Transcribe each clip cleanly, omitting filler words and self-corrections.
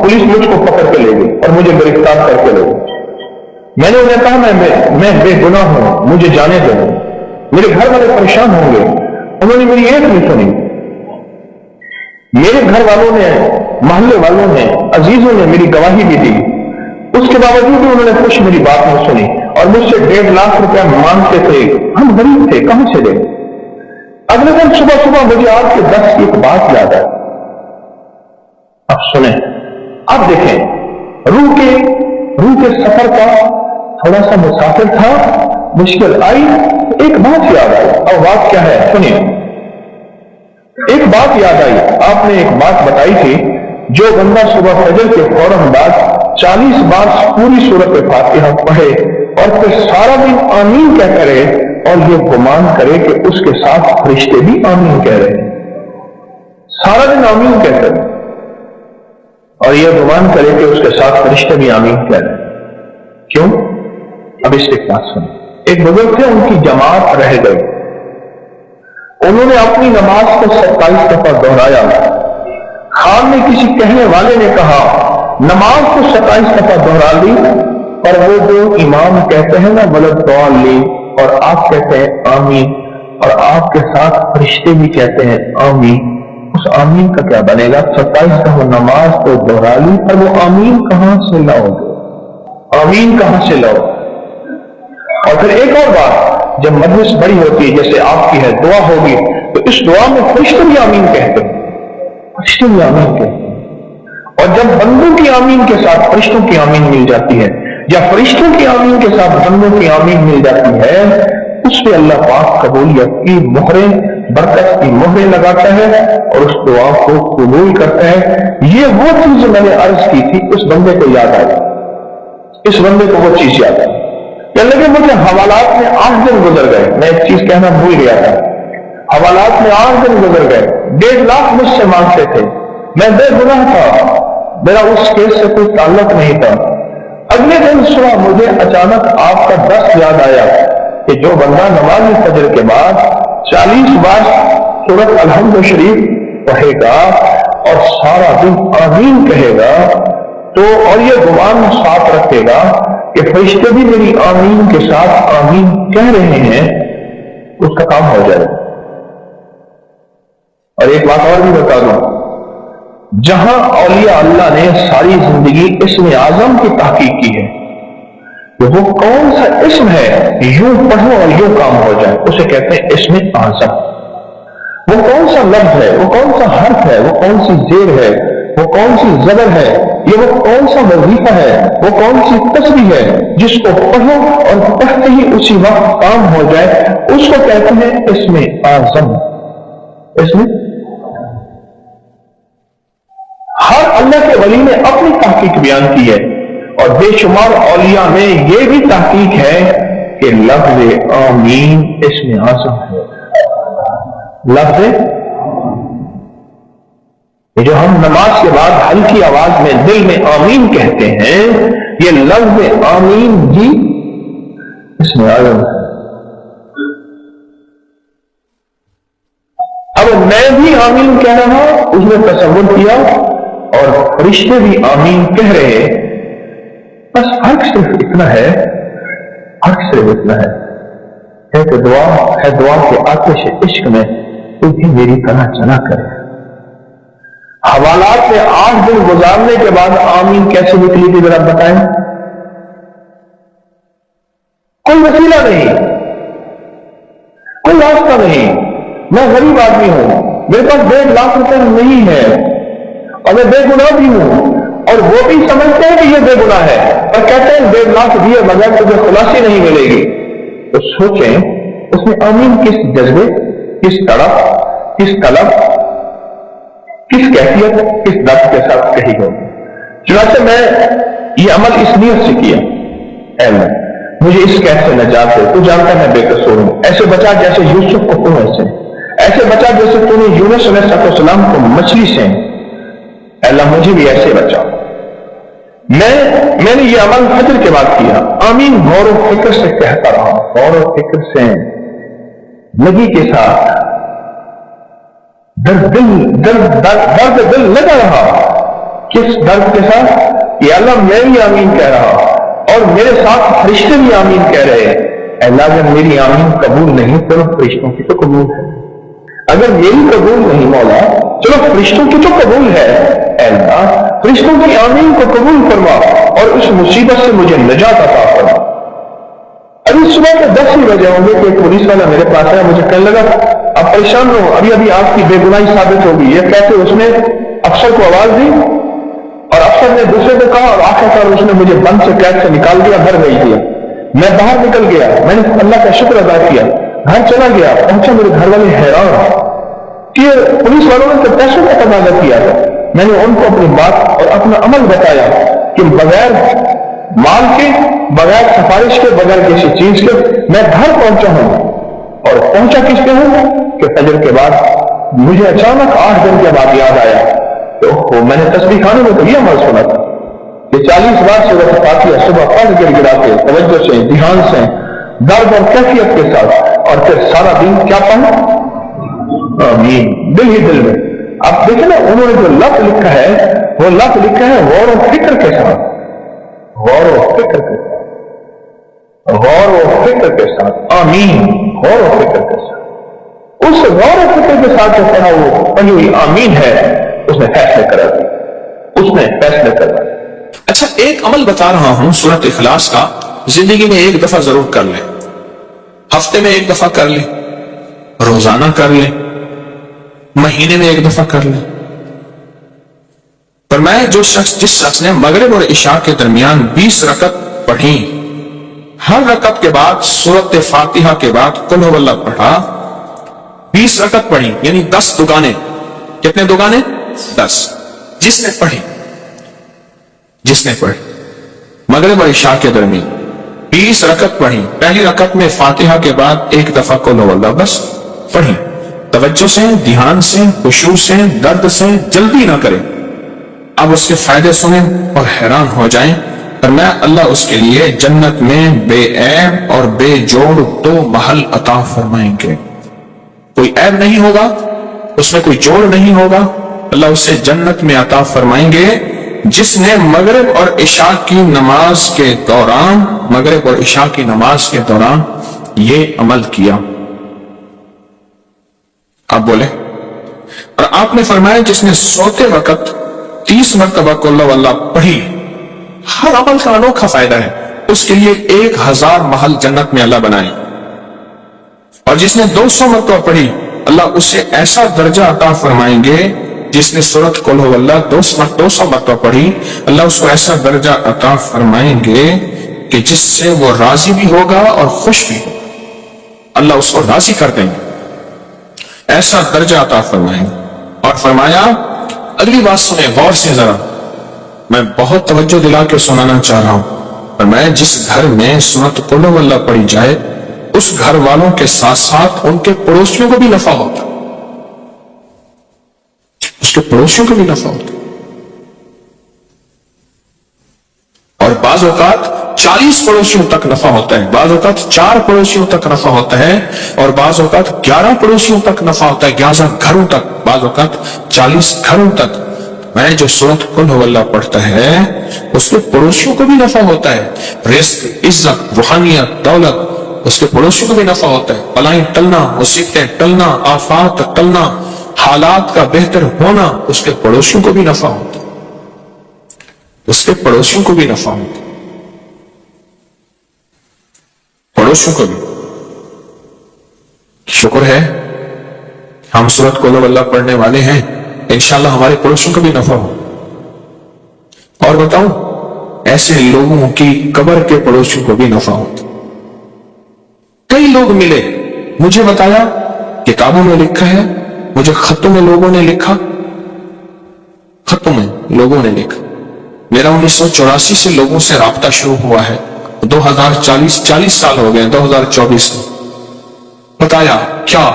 Police مجھ کو پکڑ کے لے گئی اور مجھے گرفتار کر کے لے گئی. میں نے انہیں کہا میں بے گناہ ہوں, مجھے جانے دو, میرے گھر والے پریشان ہوں گے. انہوں نے میری ایک نہیں سنی. میرے گھر والوں نے, محلے والوں نے, عزیزوں نے میری گواہی بھی دی. اس کے باوجود بھی انہوں نے کچھ میری بات نہیں سنی اور مجھ سے 1.5 لاکھ روپیہ مانگتے تھے. ہم غریب تھے, کہاں سے دیں. اگلے دن صبح مجھے آپ کے 10 کی ایک بات یاد آئی. اب سنیں, اب دیکھیں, روح کے سفر کا تھوڑا سا مسافر تھا, مشکل آئی, ایک بات یاد آئی. اور بات کیا ہے سنیے. ایک بات یاد آئی, آپ نے ایک بات بتائی تھی, جو بندہ صبح فجر کے فوراً بعد 40 بار پوری سورۃ فاتحہ پڑھے اور پھر سارا دن آمین کہہ کرے اور یہ گمان کرے کہ اس کے ساتھ فرشتے بھی آمین کہہ رہے ہیں, سارا دن آمین کہتے ہیں اور یہ گمان کرے کہ اس کے ساتھ فرشتے بھی آمین کہہ رہے ہیں. کیوں؟ اب اس کے بات سنیں. ایک بزرگ تھے, ان کی جماعت رہ گئی. انہوں نے اپنی نماز کو 27 دفعہ دہرایا. خان نے کسی کہنے والے نے کہا نماز کو 27 دفعہ دہرا لی, پر وہ جو امام کہتے ہیں نا ولد-ضالین اور آپ کہتے ہیں آمین اور آپ کے ساتھ فرشتے بھی کہتے ہیں آمین, اس آمین کا کیا بنے گا؟ 27 دفعہ نماز کو دہرا لی, پر وہ آمین کہاں سے لاؤ گے؟ آمین کہاں سے لاؤ؟ اور پھر ایک اور بات, جب مجلس بڑی ہوتی ہے جیسے آپ کی ہے, دعا ہوگی تو اس دعا میں فرشتے بھی آمین کہتے ہیں, فرشتے بھی آمین کہتے ہیں. اور جب بندوں کی آمین کے ساتھ فرشتوں کی آمین مل جاتی ہے یا فرشتوں کی آمین کے ساتھ بندوں کی آمین مل جاتی ہے, اس پہ اللہ پاک قبولیت کی مہریں, برکت کی مہریں لگاتا ہے اور اس دعا کو قبول کرتا ہے. یہ وہ چیز میں نے عرض کی تھی, اس بندے کو یاد آئی, اس بندے کو وہ چیز یاد آئی. کہنے لگے مجھے حوالات میں 8 دن گزر گئے, میں ایک چیز کہنا بھول گیا تھا. حوالات میں 8 دن گزر گئے, 1.5 لاکھ مجھ سے مانگتے تھے, میں بے گناہ تھا, میرا اس کیس سے کوئی تعلق نہیں تھا. اگلے دن صبح مجھے اچانک آپ کا درس یاد آیا کہ جو بندہ نماز فجر کے بعد 40 بار سورۃ الحمد شریف پڑھے گا اور سارا دن آمین کہے گا تو, اور یہ گمان صاف رکھے گا کہ فرشتے بھی میری آمین کے ساتھ آمین کہہ رہے ہیں, اس کا کام ہو جائے. اور ایک بات اور بھی بتا دوں, جہاں اولیاء اللہ نے ساری زندگی اسم اعظم کی تحقیق کی ہے, وہ کون سا اسم ہے یوں پڑھو اور یوں کام ہو جائے, اسے کہتے ہیں اسم اعظم. وہ کون سا لفظ ہے, وہ کون سا حرف ہے, وہ کون سی زیر ہے, وہ کون سی زبر ہے, یہ وہ کون سا وظیفہ ہے, وہ کون سی تسبیح ہے جس کو پڑھو اور پڑھتے ہی اسی وقت کام ہو جائے, اس کو کہتے ہیں اسم اعظم. اسم ہر اللہ کے ولی نے اپنی تحقیق بیان کی ہے اور بے شمار اولیاء میں یہ بھی تحقیق ہے کہ لفظ آمین اسم اعظم ہے. لفظ جو ہم نماز کے بعد ہلکی آواز میں دل میں آمین کہتے ہیں, یہ لفظ آمین بھی اسم اعظم ہے. اب میں بھی آمین کہہ رہا ہوں, اس نے تصور کیا اور فرشتے بھی آمین کہہ رہے, بس فرق صرف اتنا ہے, کہ دعا کے آتش عشق میں تو بھی میری طرح چلا کرے. حوالات میں 8 دن گزارنے کے بعد آمین کیسے نکلی تھی ذرا بتائیں؟ کوئی وسیلہ نہیں, کوئی راستہ نہیں. میں غریب آدمی ہوں, میرے پاس 1.5 لاکھ روپے نہیں ہے اور میں بے گناہ بھی ہوں, اور وہ بھی سمجھتے ہیں کہ یہ بے گناہ ہے اور کہتے ہیں 1.5 لاکھ دیے بغیر تجھے خلاصی نہیں ملے گی. تو سوچیں اس نے آمین کس جذبے, کس طرف, کس طلب, کس کیفیت, کس درد کے ساتھ کہی ہو. چنانچہ میں یہ عمل اس نیت سے کیا, اے اللہ مجھے اس قید سے نجات دے, تو جانتا میں بے قصور ہوں, ایسے بچا جیسے یوسف کو کنویں سے, ایسے بچا جیسے تو نے یونس علیہ السلام کو مچھلی سے. اے اللہ مجھے بھی ایسے بچا. میں نے یہ عمل فجر کے بعد کیا. آمین غور و فکر سے کہتا رہا, غور و فکر سے لگی کے ساتھ درد دل لگا رہا کس درد کے ساتھ؟ کہ اللہ میں بھی آمین کہہ رہا اور میرے ساتھ فرشتے بھی آمین کہہ رہے ہیں. اللہ جب میری آمین قبول نہیں تو فرشتوں کی تو قبول ہے. اگر میری قبول نہیں مولا چلو فرشتوں کی تو قبول ہے. اے اللہ فرشتوں کی آمین کو قبول فرما اور اس مصیبت سے مجھے نجات عطا فرما. ابھی صبح کے 10 ہی بجے ہوں گے کہ ایک پولیس والا میرے پاس آیا, مجھے کہنے لگا آپ پریشان ہو, ابھی آپ کی بے گناہی ثابت ہوگی. یہ کہتے اس نے افسر کو آواز دی اور افسر نے دوسرے کو کہا اور آخر کار اس نے مجھے بند سے قید سے نکال دیا, گھر بھیج دیا. میں باہر نکل گیا, میں نے اللہ کا شکر ادا کیا, گھر چلا گیا, پہنچا میرے گھر والے حیران کہ پولیس والوں نے تو پیسوں کا تقاضا کیا تھا. میں نے ان کو اپنی بات اور اپنا عمل بتایا کہ بغیر مال کے, بغیر سفارش کے, بغیر کسی چیز کے میں گھر پہنچا ہوں. اور پہنچا کس پہ ہوں کہ فجر کے بعد مجھے اچانک 8 دن کے بعد یاد آیا تو میں نے تسبیح خانے میں تو یہ عمل سنا تھا کہ 40 بار سورۃ فاتحہ صبح پڑھ گڑ کے توجہ سے, دھیان سے, درد اور کیفیت کے ساتھ, اور پھر سارا دن کیا پڑھا آمین دل ہی دل میں. آپ دیکھیں نا انہوں نے جو لفظ لکھا ہے وہ لفظ لکھا ہے غور و فکر کے ساتھ, غور و فکر کے ساتھ, غور و فکر کے ساتھ, آمین غور و فکر کے ساتھ. اس غور و فکر کے ساتھ جو پڑھا وہ پڑھی ہوئی آمین ہے, اس نے فیصلے کرا دیا, اس نے فیصلے کرا. اچھا ایک عمل بتا رہا ہوں سورۃ اخلاص کا, زندگی میں ایک دفعہ ضرور کر لیں, ہفتے میں ایک دفعہ کر لیں, روزانہ کر لیں, مہینے میں ایک دفعہ کر لیں. فرمایا جس شخص نے مغرب اور عشاء کے درمیان 20 رکعت پڑھی, ہر رکعت کے بعد سورۃ فاتحہ کے بعد قل هو اللہ پڑھا, 20 رکعت پڑھی یعنی 10 دگانے. کتنے دگانے؟ 10. جس نے پڑھی مغرب اور عشاء کے درمیان 20 رکعت پڑھی, پہلی رکعت میں فاتحہ کے بعد ایک دفعہ قل هو اللہ بس پڑھی, توجہ سے, دھیان سے, خشوع سے, درد سے, جلدی نہ کریں. اب اس کے فائدے سنیں اور حیران ہو جائیں. فرمایا اللہ اس کے لیے جنت میں بے عیب اور بے جوڑ 2 محل عطا فرمائیں گے. کوئی عیب نہیں ہوگا, اس میں کوئی جوڑ نہیں ہوگا. اللہ اسے جنت میں عطا فرمائیں گے جس نے مغرب اور عشاء کی نماز کے دوران, مغرب اور عشاء کی نماز کے دوران یہ عمل کیا. آپ بولے. اور آپ نے فرمایا جس نے سوتے وقت 30 مرتبہ قل هو اللہ پڑھی, ہر عمل کا انوکھا فائدہ ہے, اس کے لیے 1000 محل جنت میں اللہ بنائے. اور جس نے 200 مرتبہ پڑھی اللہ اسے ایسا درجہ عطا فرمائیں گے, جس نے سورۃ قل هو اللہ 200 مرتبہ پڑھی اللہ اس کو ایسا درجہ عطا فرمائیں گے کہ جس سے وہ راضی بھی ہوگا اور خوش بھی ہوگا. اللہ اس کو راضی کر دیں گے, ایسا درجہ عطا فرمائیں گے. اور فرمایا اگلی بات سنیں غور سے ذرا, میں بہت توجہ دلا کے سنانا چاہ رہا ہوں. فرمایا جس گھر میں سورۃ قل هو اللہ پڑھی جائے اس گھر والوں کے ساتھ ساتھ ان کے پڑوسیوں کو بھی نفع ہوتا, اس کے پڑوسیوں کو بھی نفع ہوتا. اور بعض اوقات 40 پڑوسیوں تک نفع ہوتا ہے, بعض اوقات 4 پڑوسیوں تک نفع ہوتا ہے, اور بعض اوقات 11 پڑوسیوں تک نفع ہوتا ہے, 11 گھروں تک, بعض اوقات 40 گھروں تک. میں جو سورۃ قل هو اللہ پڑھتا ہے اس کے پڑوسیوں کو بھی نفع ہوتا ہے. رزق, عزت, روحانیت, دولت, اس کے پڑوسیوں کو بھی نفع ہوتا ہے. بلائیں ٹلنا, مصیبتیں ٹلنا, آفات ٹلنا, حالات کا بہتر ہونا, اس کے پڑوسیوں کو بھی نفع ہوتا ہے, اس کے پڑوسیوں کو بھی نفع ہوتا ہے, پڑوسیوں کو بھی. شکر ہے ہم سورۃ قل هو اللہ پڑھنے والے ہیں, انشاءاللہ ہمارے پڑوسیوں کو بھی نفع ہو. اور بتاؤں ایسے لوگوں کی قبر کے پڑوسیوں کو بھی نفع ہوتا. کئی لوگ ملے, مجھے بتایا کتابوں میں لکھا ہے, مجھے خطوں میں لوگوں نے لکھا, خطوں میں لوگوں نے لکھا. میرا 1984 سے لوگوں سے رابطہ شروع ہوا ہے, 40 سال ہو گئے, 2024 میں. بتایا کیا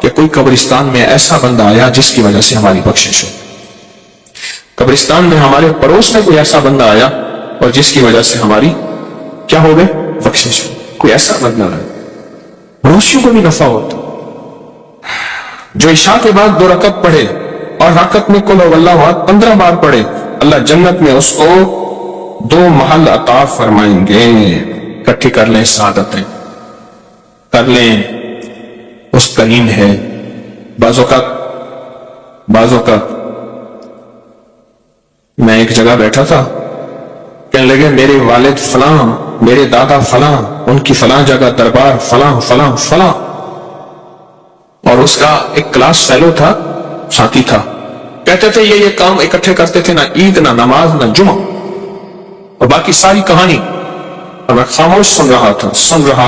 کہ کوئی قبرستان میں ایسا بندہ آیا جس کی وجہ سے ہماری بخشش ہو. قبرستان میں ہمارے پڑوس میں کوئی ایسا بندہ آیا اور جس کی وجہ سے ہماری کیا ہو گئے, بخشش ہو. کوئی ایسا بندہ آیا, پڑوسیوں کو بھی نفع ہوتا. جو عشاء کے بعد 2 رکعت پڑھے اور رکعت میں قل هو اللہ 15 بار پڑھے, اللہ جنت میں اس کو 2 محل عطا فرمائیں گے. اکٹھی کر لیں سعادتیں، کر لیں اس کریم ہے. بعض اوقات میں ایک جگہ بیٹھا تھا، کہنے لگے میرے والد فلاں، میرے دادا فلاں، ان کی فلاں جگہ دربار فلاں فلاں فلاں. اور اس کا ایک کلاس فیلو تھا، ساتھی تھا، کہتے تھے یہ کام اکٹھے کرتے تھے، نہ عید نہ نماز نہ جمعہ، اور باقی ساری کہانی. اور میں خاموش سن رہا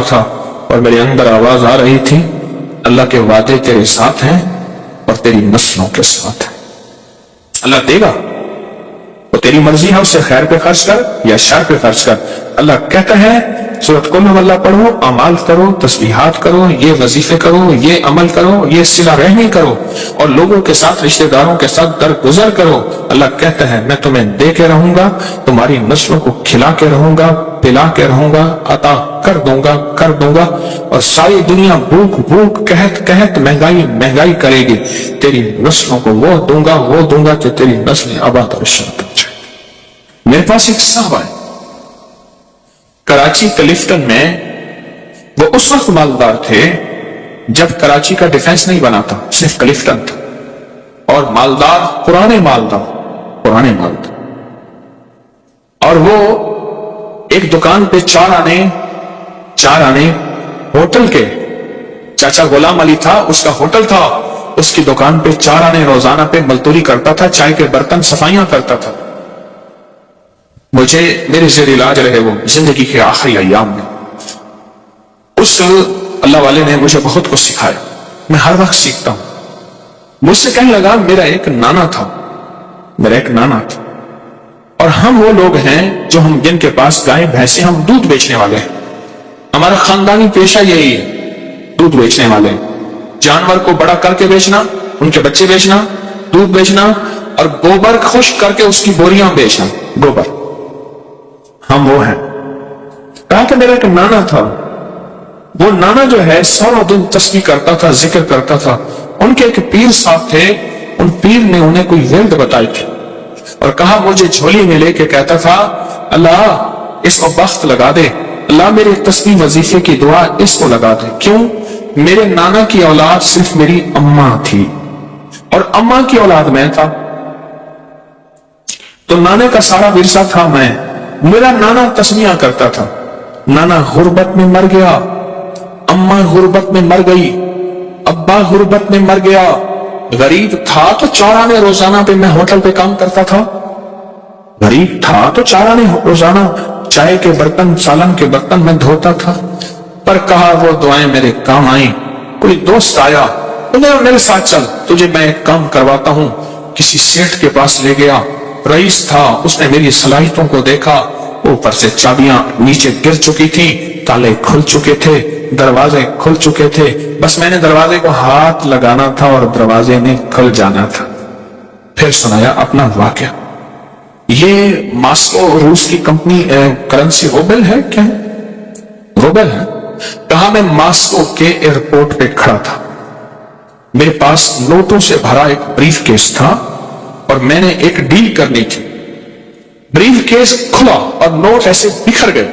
تھا اور میرے اندر آواز آ رہی تھی، اللہ کے وعدے تیرے ساتھ ہیں اور تیری نسلوں کے ساتھ ہیں. اللہ دے گا، وہ تیری مرضی ہے، اسے خیر پہ خرچ کر یا شر پہ خرچ کر. اللہ کہتا ہے سورۃ قل اللہ پڑھو، اعمال کرو، تسبیحات کرو، یہ وظیفے کرو، یہ عمل کرو، یہ صلہ رحمی کرو، اور لوگوں کے ساتھ، رشتہ داروں کے ساتھ درگزر کرو. اللہ کہتا ہے میں تمہیں دے کے رہوں گا، تمہاری نسلوں کو کھلا کے رہوں گا، پلا کے رہوں گا، عطا کر دوں گا. اور ساری دنیا بھوک قحط مہنگائی کرے گی، تیری نسلوں کو وہ دوں گا کہ تیری نسلیں آباد اور شاد ہو جائیں. میرے پاس ایک صاحب ہے کراچی کلفٹن میں، وہ اس وقت مالدار تھے جب کراچی کا ڈیفنس نہیں بنا تھا، صرف کلفٹن تھا، اور مالدار پرانے مالدار. اور وہ ایک دکان پہ 4 آنے ہوٹل کے، چاچا غلام علی تھا، اس کا ہوٹل تھا، اس کی دکان پہ 4 آنے روزانہ پہ مزدوری کرتا تھا، چائے کے برتن صفائیاں کرتا تھا. مجھے میرے زیر علاج رہے وہ زندگی کے آخری ایام میں. اس اللہ والے نے مجھے بہت کچھ سکھایا، میں ہر وقت سیکھتا ہوں. مجھ سے کہنے لگا میرا ایک نانا تھا، اور ہم وہ لوگ ہیں جو جن کے پاس گائے بھینسیں، ہم دودھ بیچنے والے ہیں. ہمارا خاندانی پیشہ یہی ہے، دودھ بیچنے والے. جانور کو بڑا کر کے بیچنا، ان کے بچے بیچنا، دودھ بیچنا، اور گوبر خشک کر کے اس کی بوریاں بیچنا، گوبر. ہم وہ ہیں. کہا کہ میرا ایک نانا تھا، وہ نانا جو ہے سارا دن تسبیح کرتا تھا، ذکر کرتا تھا. ان کے ایک پیر صاحب تھے، ان پیر نے انہیں کوئی ورد بتائی تھی اور کہا مجھے جھولی میں لے کے کہتا تھا اللہ اس کو بخت لگا دے، اللہ میرے تسبیح وظیفے کی دعا اس کو لگا دے. کیوں؟ میرے نانا کی اولاد صرف میری اماں تھی اور اماں کی اولاد میں تھا، تو نانے کا سارا ورثہ تھا میں. میرا نانا تسبیحاں کرتا تھا، نانا غربت میں مر گیا، اماں غربت میں مر گئی، ابا غربت میں مر گیا. غریب تھا تو 4 آنے روزانہ پہ میں ہوٹل پہ کام کرتا تھا، غریب تھا تو 4 آنے روزانہ چائے کے برتن، سالن کے برتن میں دھوتا تھا. پر کہا وہ دعائیں میرے کام آئیں. کوئی دوست آیا، میرے ساتھ چل، تجھے میں ایک کام کرواتا ہوں. کسی سیٹھ کے پاس لے گیا، رئیس تھا، اس نے میری صلاحیتوں کو دیکھا، اوپر سے چابیاں نیچے گر چکی تھی، تالے کھل چکے تھے، دروازے کھل چکے تھے، بس میں نے دروازے کو ہاتھ لگانا تھا اور دروازے نے کھل جانا تھا. پھر سنایا اپنا واقعہ. یہ ماسکو روس کی کمپنی کرنسی روبل ہے، کیا روبل ہے. کہا میں ماسکو کے ایئرپورٹ پہ کھڑا تھا، میرے پاس نوٹوں سے بھرا ایک بریف کیس تھا اور میں نے ایک ڈیل کرنی تھی. بریف کیس کھلا اور نوٹ ایسے بکھر گئے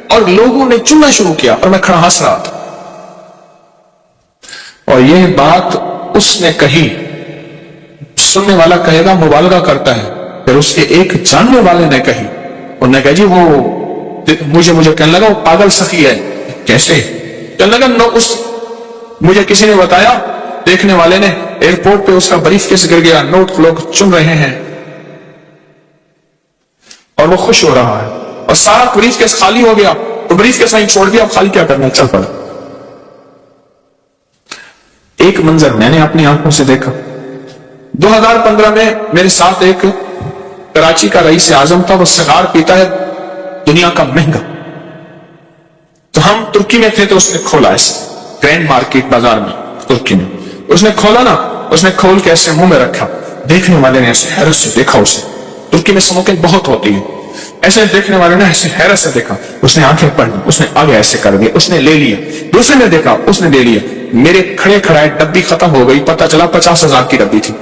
اور لوگوں نے چننا شروع کیا اور میں کھڑا ہنس رہا تھا. اور یہ بات اس نے کہی، سننے والا کہے گا مبالغہ کرتا ہے، پھر اس کے ایک جاننے والے نے کہی، انہوں نے کہا جی وہ مجھے کہنے لگا وہ پاگل سخی ہے. کیسے؟ کہنے لگا مجھے کسی نے بتایا، دیکھنے والے نے، ایئرپورٹ پہ اس کا بریف کیس گر گیا، نوٹ لوگ چن رہے ہیں اور وہ خوش ہو رہا ہے، اور سارا بریف کیس خالی ہو گیا، تو بریف کیس وہیں چھوڑ دیا، اب خالی کیا کرنا، چل پڑا. ایک منظر میں نے اپنی آنکھوں سے دیکھا. 2015 میں میرے ساتھ ایک کراچی کا رئیس اعظم تھا، وہ سگار پیتا ہے دنیا کا مہنگا. تو ہم ترکی میں تھے، تو اس نے کھولا ایسے گرینڈ مارکیٹ بازار میں ترکی میں، اس نے کھولا نا، اس نے کھول کے ایسے منہ میں رکھا. دیکھنے والے نے ایسے حیرت سے دیکھا اسے، ترکی میں اسموکنگ بہت ہوتی ہے، ایسے دیکھنے والے نے ایسے حیرت سے دیکھا. اس نے آنکھیں پڑھ لی، اس نے آگے ایسے کر دیا، اس نے لے لیا. دوسرے نے دیکھا، اس نے لے لیا. میرے کھڑے کھڑائے ڈبی ختم ہو گئی، پتہ چلا 50,000 کی ڈبی تھی.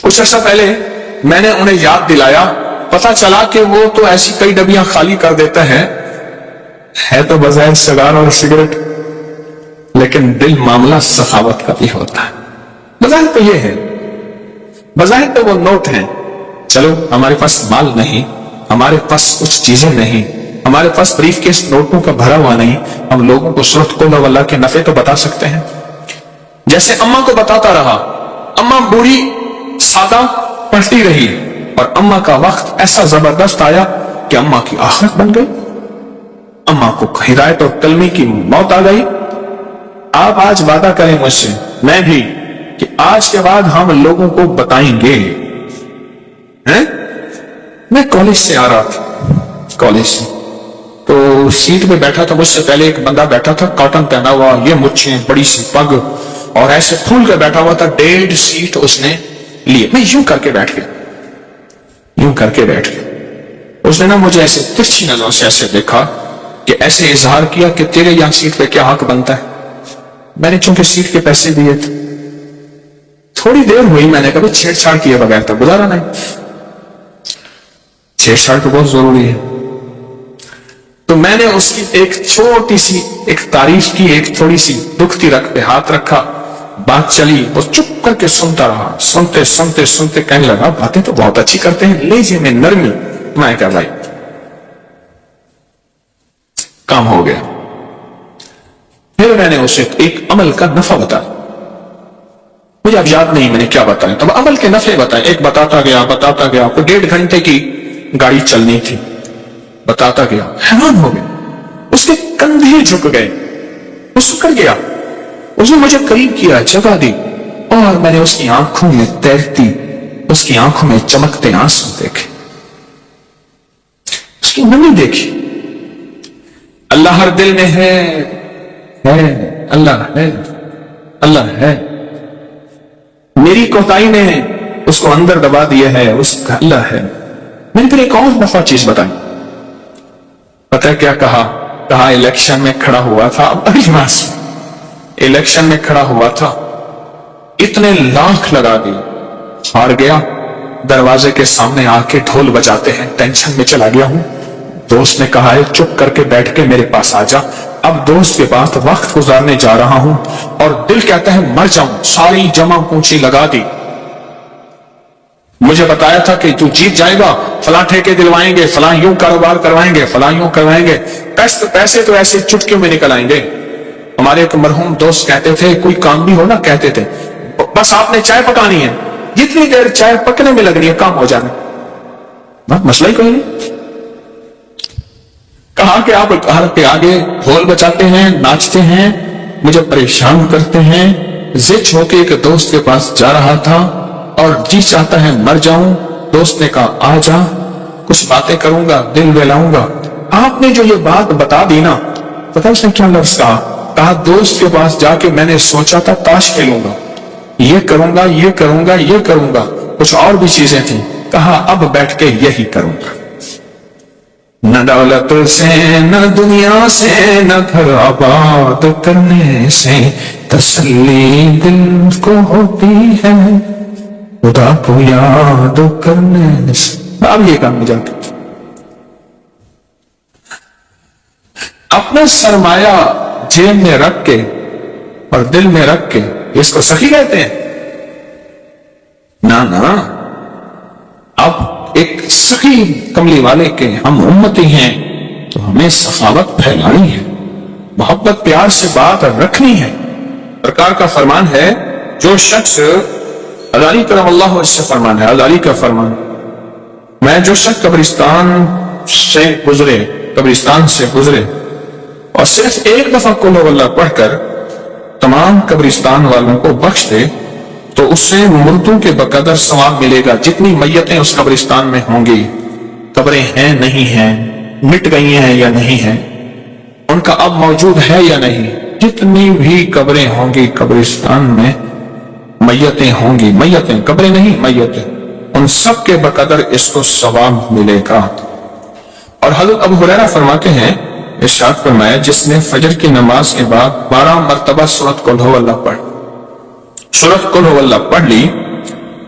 کچھ عرصہ پہلے میں نے انہیں یاد دلایا، پتا چلا کہ وہ تو ایسی کئی ڈبیاں خالی کر دیتا ہے تو بظاہر سگار اور سگریٹ، لیکن دل معاملہ سخاوت کا بھی ہوتا ہے۔ بظاہر تو یہ ہے، بظاہر تو وہ نوٹ ہیں، چلو ہمارے پاس مال نہیں، ہمارے پاس کچھ چیزیں نہیں، ہمارے پاس بریف کیس نوٹوں کا بھرا ہوا نہیں، ہم لوگوں کو سورۃ قل واللہ کے نفع تو بتا سکتے ہیں۔ جیسے اماں کو بتاتا رہا، اماں بوڑھی سادہ پڑھتی رہی، اور اماں کا وقت ایسا زبردست آیا کہ اماں کی آخرت بن گئی، اماں کو ہدایت اور کلمے کی موت آ گئی۔ آپ آج وعدہ کریں مجھ سے، میں بھی، کہ آج کے بعد ہم لوگوں کو بتائیں گے۔ میں کالج سے آ رہا تھا، کالج سے، تو سیٹ پہ بیٹھا تھا، مجھ سے پہلے ایک بندہ بیٹھا تھا، کاٹن پہنا ہوا، یہ مچھیں، بڑی سی پگ، اور ایسے پھول کے بیٹھا ہوا تھا، 1.5 سیٹ اس نے لیے۔ میں یوں کر کے بیٹھ گیا، یوں کر کے بیٹھ گیا۔ اس نے نا مجھے ایسے ترچھی نظروں سے ایسے دیکھا کہ ایسے اظہار کیا کہ تیرے یہاں سیٹ پہ کیا حق بنتا ہے۔ میں نے چونکہ سیٹ کے پیسے دیے تھے، تھوڑی دیر ہوئی، میں نے کبھی چھیڑ چھاڑ کیے بغیر تو گزارا نہیں، چھیڑ چھاڑ تو بہت ضروری ہے۔ تو میں نے اس کی ایک چھوٹی سی ایک تعریف کی، ایک تھوڑی سی دکھتی رکھ پہ ہاتھ رکھا، بات چلی، وہ چپ کر کے سنتا رہا، سنتے سنتے سنتے کہنے لگا باتیں تو بہت اچھی کرتے ہیں، لہجے میں نرمی۔ میں کہا بھائی کام ہو گیا۔ پھر میں نے اسے ایک عمل کا نفع بتایا، مجھے اب یاد نہیں میں نے کیا بتایا، تب عمل کے نفع بتائے، ایک بتاتا گیا بتاتا گیا، کوئی 1.5 گھنٹے کی گاڑی چلنی تھی، بتاتا گیا، حیران ہو گیا، اس کے کندھے جھک گئے، وہ سکڑ گیا، اس نے مجھے قریب کیا، جگہ دی، اور میں نے اس کی آنکھوں میں تیرتی، اس کی آنکھوں میں چمکتے آنسو دیکھے، اس کی نمی دیکھی۔ اللہ ہر دل میں ہے، اللہ ہے، اللہ ہے، میری کوتاہی نے اس کو اندر دبا دیا ہے، اس کا اللہ ہے۔ میں نے پھر ایک اور دفعہ چیز بتائی، پتہ کیا کہا؟ کہا الیکشن میں کھڑا ہوا تھا، الیکشن میں کھڑا ہوا تھا، اتنے لاکھ لگا دی، ہار گیا، دروازے کے سامنے آ کے ڈھول بجاتے ہیں، ٹینشن میں چلا گیا ہوں۔ دوست نے کہا ہے چپ کر کے بیٹھ کے میرے پاس آ جا، اب دوست کے پاس وقت گزارنے جا رہا ہوں، اور دل کہتا ہے مر جاؤں، ساری جمع پونچھی لگا دی۔ مجھے بتایا تھا کہ تو جیت جائے گا، فلاں ٹھیکے دلوائیں گے، فلاں یوں کاروبار کروائیں گے، فلاں یوں کروائیں گے، پیسے تو ایسے چٹکیوں میں نکل آئیں گے۔ ہمارے ایک مرحوم دوست کہتے تھے کوئی کام بھی ہو نا، کہتے تھے بس آپ نے چائے پکانی ہے، جتنی دیر چائے پکنے میں لگنی ہے کام ہو جانا، مسئلہ ہی کوئی نہیں۔ کہا کہ آپ گھر کے آگے ڈھول بجاتے ہیں، ناچتے ہیں، مجھے پریشان کرتے ہیں، زچ ہو کے ایک دوست کے پاس جا رہا تھا اور جی چاہتا ہے مر جاؤں۔ دوست نے کہا آ جا، کچھ باتیں کروں گا، دل بہلاؤں گا۔ آپ نے جو یہ بات بتا دی نا، پتہ اس نے کیا لفظ کہا؟ کہا دوست کے پاس جا کے میں نے سوچا تھا تاش کھیلوں گا، یہ کروں گا، یہ کروں گا، یہ کروں گا، کچھ اور بھی چیزیں تھیں، کہا اب بیٹھ کے یہی کروں گا۔ نہ دولت سے، نہ دنیا سے، نہ گھر آباد کرنے سے تسلی دل کو ہوتی ہے، خدا کو یاد کرنے سے۔ اب یہ کام جا کے اپنا سرمایہ جیب میں رکھ کے اور دل میں رکھ کے، اس کو سخی کہتے ہیں؟ نہ، اب ایک سخی کملی والے کے ہم امتی ہیں تو ہمیں سخاوت پھیلانی ہے، محبت پیار سے بات رکھنی ہے۔ سرکار کا فرمان ہے، جو شخص غزالی کرم اللہ وجہ سے فرمان ہے، غزالی کا فرمان، میں جو شخص قبرستان سے گزرے اور صرف ایک دفعہ قل ہو اللہ پڑھ کر تمام قبرستان والوں کو بخش دے تو اس سے مردوں کے بقدر ثواب ملے گا، جتنی میتیں اس قبرستان میں ہوں گی، قبریں ہیں نہیں ہیں، مٹ گئی ہیں یا نہیں ہیں، ان کا اب موجود ہے یا نہیں، جتنی بھی قبریں ہوں گی قبرستان میں، میتیں ہوں گی، میتیں، قبریں نہیں، میتیں، ان سب کے بقدر اس کو ثواب ملے گا۔ اور حضرت ابو ہریرہ فرماتے ہیں، ارشاد فرمایا، جس نے فجر کی نماز کے بعد 12 مرتبہ سورۃ قل ہو اللہ پڑھ لی،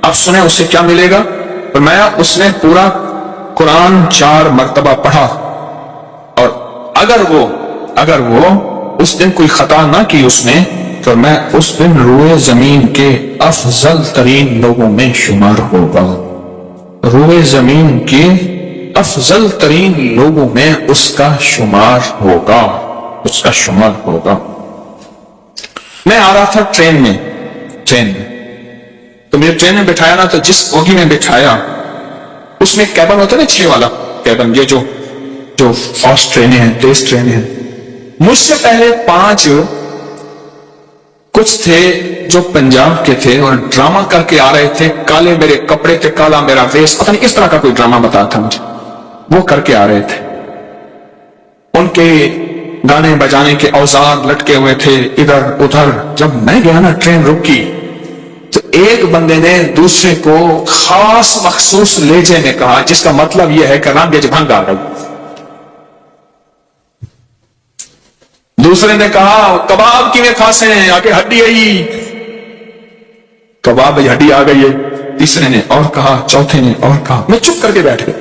اب سنیں اس سے کیا ملے گا؟ فرمایا اس نے پورا قرآن 4 مرتبہ پڑھا، اور اگر وہ اس دن کوئی خطا نہ کی اس نے، تو میں اس دن روئے زمین کے افضل ترین لوگوں میں شمار ہوگا، روئے زمین کے افضل ترین لوگوں میں اس کا شمار ہوگا، اس کا شمار ہوگا۔ میں آ رہا تھا ٹرین میں تو مجھے ٹرین میں بٹھایا نا، تو جس بوگی میں بٹھایا اس میں کیبن ہوتا ہے نا 6 والا کیبن، یہ جو فاسٹ ٹرینیں ہیں، تیز ٹرینیں ہیں، مجھ سے پہلے 5 کچھ تھے جو پنجاب کے تھے اور ڈرامہ کر کے آ رہے تھے، کالے میرے کپڑے تھے، کالا میرا ویس، پتہ نہیں کس طرح کا کوئی ڈرامہ بتایا تھا مجھے، وہ کر کے آ رہے تھے۔ ان کے گانے بجانے کے اوزار لٹکے ہوئے تھے ادھر ادھر۔ جب میں گیا نا، ٹرین رکی تو ایک بندے نے دوسرے کو خاص مخصوص لہجے میں کہا، جس کا مطلب یہ ہے کہ رنگ بھنگ آ گئی۔ دوسرے نے کہا کباب کی میں کھاسے ہیں، آگے ہڈی آئی، کباب ہڈی آ گئی ہے۔ تیسرے نے اور کہا، چوتھے نے اور کہا۔ میں چپ کر کے بیٹھ گیا۔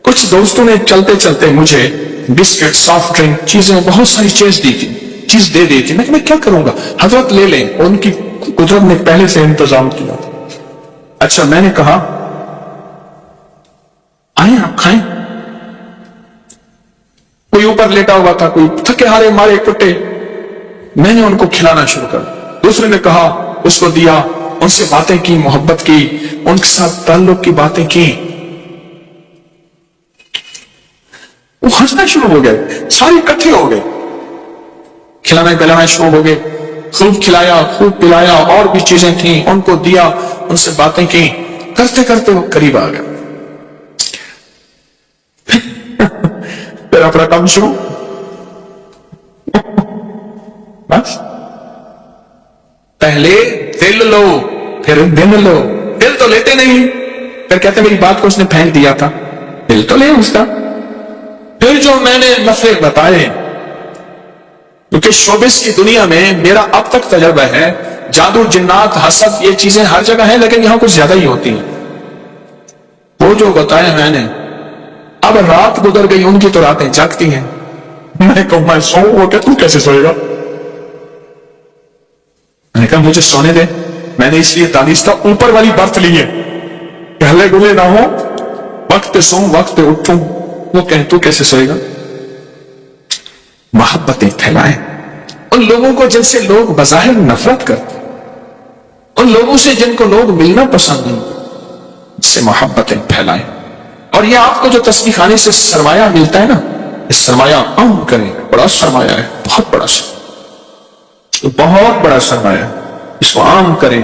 کچھ دوستوں نے چلتے چلتے مجھے بسکٹ، سافٹ ڈرنک، چیزیں، بہت ساری چیز دے دی تھی۔ میں کیا کروں گا، حضرت لے لیں، ان کی قدرت نے پہلے سے انتظام کیا۔ اچھا، میں نے کہا آئیں آپ کھائیں۔ کوئی اوپر لیٹا ہوا تھا، کوئی تھکے ہارے مارے کٹے، میں نے ان کو کھلانا شروع کر۔ دوسرے نے کہا، اس کو دیا، ان سے باتیں کی، محبت کی، ان کے ساتھ تعلق کی باتیں کی۔ وہ ہنسنا شروع ہو گئے، سارے اکٹھے ہو گئے، کھلانا پلانا شروع ہو گئے، خوب کھلایا، خوب پلایا، اور بھی چیزیں تھیں، ان کو دیا، ان سے باتیں کی، کرتے کرتے وہ قریب آ گئے۔ پھر اپنا کام شروع، بس پہلے دل لو پھر دن لو۔ دل تو لیتے نہیں، پھر کہتے میری بات کو اس نے پھینک دیا تھا، دل تو لے اس کا۔ پھر جو میں نے لفظ بتائے، کیونکہ شوبز کی دنیا میں میرا اب تک تجربہ ہے، جادو، جنات، حسد، یہ چیزیں ہر جگہ ہیں، لیکن یہاں کچھ زیادہ ہی ہوتی ہیں۔ وہ جو بتایا میں نے، اب رات گزر گئی، ان کی تو راتیں جاگتی ہیں۔ میں کہوں میں سوؤں، وہ کہ تو کیسے سوئے گا؟ میں نے کہا مجھے سونے دے، میں نے اس لیے دانستہ اوپر والی برت لی ہے، پہلے گلے نہ ہو، وقت پہ سوؤں وقت پہ اٹھوں۔ وہ کہیں تو کیسے سوئے گا؟ محبتیں پھیلائیں ان لوگوں کو جن سے لوگ بظاہر نفرت کرتے، ان لوگوں سے جن کو لوگ ملنا پسند نہیں، ان سے محبتیں پھیلائیں۔ اور یہ آپ کو جو تسبیح خانے سے سرمایہ ملتا ہے نا، اس سرمایہ عام کریں، بڑا سرمایہ ہے، بہت بڑا سرمایہ، بہت بڑا سرمایہ، اس کو عام کریں۔